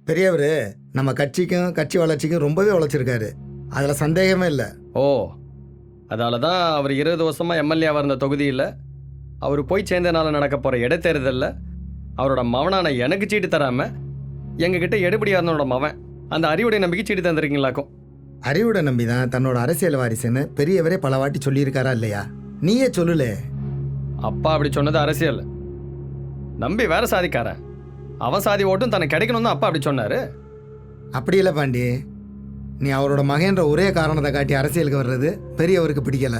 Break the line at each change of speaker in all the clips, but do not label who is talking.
பெரியவர் நம்ம கட்சிக்கும் கட்சி வளர்ச்சிக்கும் ரொம்பவே உழைச்சிருக்காரு, அதில் சந்தேகமே இல்லை.
ஓ, அதால தான் அவர் 20 வருஷமாக எம்எல்ஏவாக இருந்த தொகுதியில் அவர் போய் சேர்ந்தனால நடக்க போகிற இடைத்தேர்தலில் அவரோட மவனான எனக்கு சீட்டு தராமல் எங்ககிட்ட எடுபடியாரனோட மவன் அந்த அறிவுடைய நம்பிக்கை சீட்டு தந்துருக்கீங்களாக்கும்.
அறிவுடை நம்பி தான் தன்னோட அரசியல் வாரிசுன்னு பெரியவரே பல வாட்டி சொல்லியிருக்காரா இல்லையா? நீயே சொல்லல.
அப்பா அப்படி சொன்னது அரசியல். நம்பி வேற சாதிக்காரன், அவன் சாதி ஓட்டும் தனக்கு கிடைக்கணும் தான் அப்பா அப்படி சொன்னார்.
அப்படி இல்லை பாண்டி, நீ அவரோட மகன்ற ஒரே காரணத்தை காட்டி அரசியலுக்கு வர்றது பெரியவருக்கு பிடிக்கல.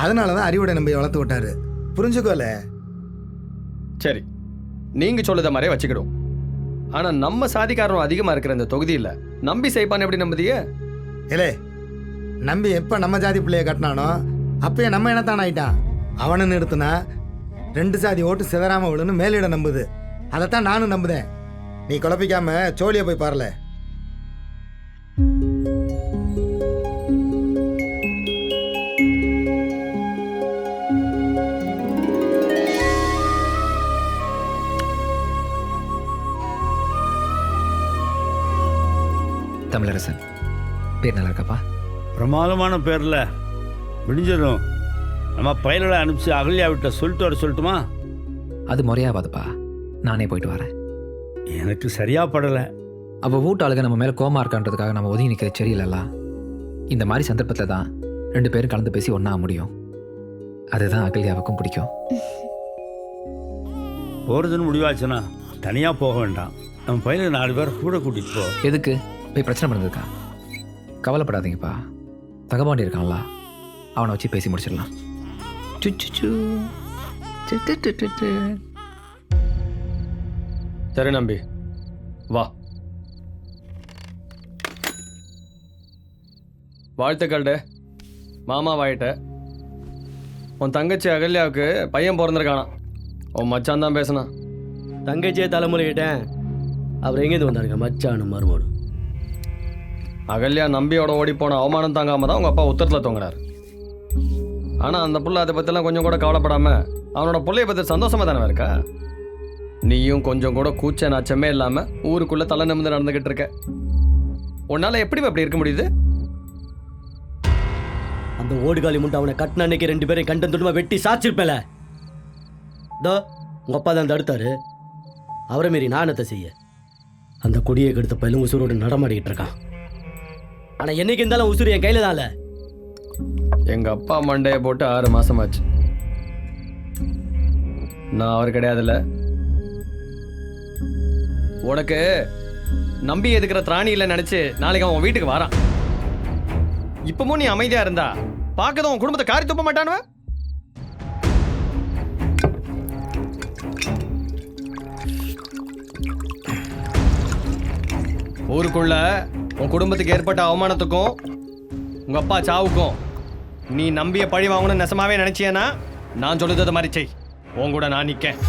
அதனால தான் அறிவுடை நம்பி வளர்த்து விட்டாரு. புரிஞ்சுக்கோல.
சரி, நீங்கள் சொல்லுத மாதிரியே வச்சுக்கிடும். ஆனால் நம்ம சாதிக்காரனும் அதிகமாக இருக்கிற இந்த தொகுதியில் நம்பி செய்ப்பான்னு எப்படி நம்புதியே?
ஏலே, நம்பி எப்போ நம்ம ஜாதி பிள்ளைய கட்டினானோ அப்பயே நம்ம என்னத்தான் ஆயிட்டான். அவனை நிறுத்தினா 2 சாதி ஓட்டு சிதறாம விழுன்னு மேலிட நம்புது. அதைத்தான் நானும் நம்புதேன். நீ குழப்பிக்காம சோழியை போய் பாருல.
தமிழரசன் பேர் நல்லா இருக்கப்பா?
பிரமாதமான பேரில் விடிஞ்சிடும். நம்ம பயிலோட அனுப்பிச்சு அகல்யா விட்ட சொல்லிட்டு வர சொல்லட்டுமா?
அது முறையாவாதுப்பா, நானே போயிட்டு வரேன்.
எனக்கு சரியா படலை.
அவள் வீட்டு ஆளுங்க நம்ம மேலே கோமா இருக்கான்றதுக்காக நம்ம ஒதுங்கி நிற்கிறது சரியில்லைல்ல. இந்த மாதிரி சந்தர்ப்பத்தில் தான் 2 பேரும் கலந்து பேசி ஒன்றா முடியும். அதுதான் அகல்யாவுக்கும் பிடிக்கும்.
போகிறதுன்னு முடிவாச்சுன்னா தனியாக போக வேண்டாம். நம்ம பையனை 4 பேர் கூட கூட்டிகிட்டு போ.
எதுக்கு போய் பிரச்சனை பண்ணுறதுக்கா? கவலைப்படாதீங்கப்பா, தகபாண்டி இருக்கான்ல, அவனை வச்சு பேசி முடிச்சிடலாம். சுச்சு
சரி நம்பி, வா. வாழ்த்துக்கள்டே, மாமா வாயிட்ட. உன் தங்கச்சி அகல்யாவுக்கு பையன் பிறந்திருக்கானா? உன் மச்சான் தான் பேசினான்.
தங்கச்சியே தலைமுறைகிட்டேன். அவர் எங்கேருந்து வந்தாருங்க மச்சானு மருமோடு?
அகல்யா நம்பியோட ஓடி போன அவமானம் தாங்காம தான் உங்கள் அப்பா உத்தரத்தில் தொங்கினார். ஆனால் அந்த புள்ள அதை பற்றிலாம் கொஞ்சம் கூட கவலைப்படாமல் அவனோட பிள்ளைய பற்றி சந்தோஷமாக தானே இருக்கா? நீயும் கொஞ்சம் கூட கூச்ச நாச்சமே இல்லாமல் ஊருக்குள்ளே தலை நிமிர்ந்து நடந்துக்கிட்டு இருக்க. உன்னால் எப்படி அப்படி இருக்க முடியுது?
அந்த ஓடுகாலி முண்டை அவனை கட்டின அன்னைக்கு 2 பேரையும் கண்டன் துண்டமாக வெட்டி சாச்சிருப்பேல. இதோ உங்கள் அப்பா தான் தடுத்தாரு. அவரை மாரி நானத்தை செய்ய அந்த கொடியை கெடுத்த பயிலும் உசுரோடு நடமாடிக்கிட்டு இருக்கான். ஆனால் என்னைக்கு இருந்தாலும் உசுறு என் கையில் தான்ல.
எங்கள் அப்பா மண்டையை போட்டு 6 மாதமாச்சு. நான் அவர் கிடையாதுல்ல. உனக்கு நம்பி எதுக்கிற திராணி இல்லை நினச்சி நாளைக்கு அவன் வீட்டுக்கு வரான். இப்பவும் நீ அமைதியாக இருந்தா பார்க்கதான் உன் குடும்பத்தை காரி துப்ப மாட்டானுவ. ஊருக்குள்ள உன் குடும்பத்துக்கு ஏற்பட்ட அவமானத்துக்கும் உங்க அப்பா சாவுக்கும் நீ நம்பிய பழி வாங்கணும்னு நெசமாவே நினைச்சியனா நான் சொல்லுறது மாதிரி செய். உன் கூட நான் நிற்கேன்.